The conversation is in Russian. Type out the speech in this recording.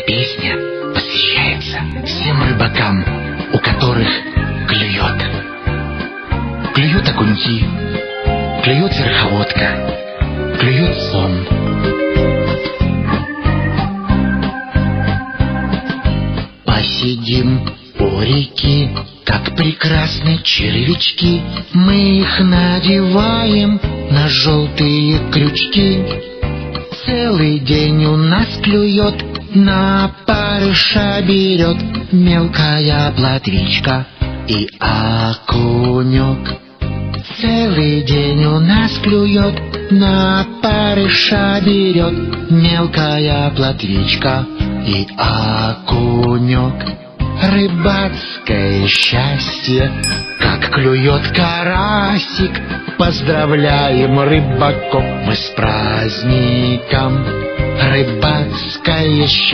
песня посвящается всем рыбакам, у которых клюет. Клюют окуньки, клюет верховодка, клюет сом. Посидим у реки, как прекрасны червячки. Мы их надеваем на желтые крючки. Целый день у нас клюет, на парыша берет мелкая плотвичка и окунек. Целый день у нас клюет, на парыша берет мелкая плотвичка и окунек. Рыбацкое счастье, как клюет карасик. Поздравляем рыбаков мы с праздником. Рыбацкое счастье.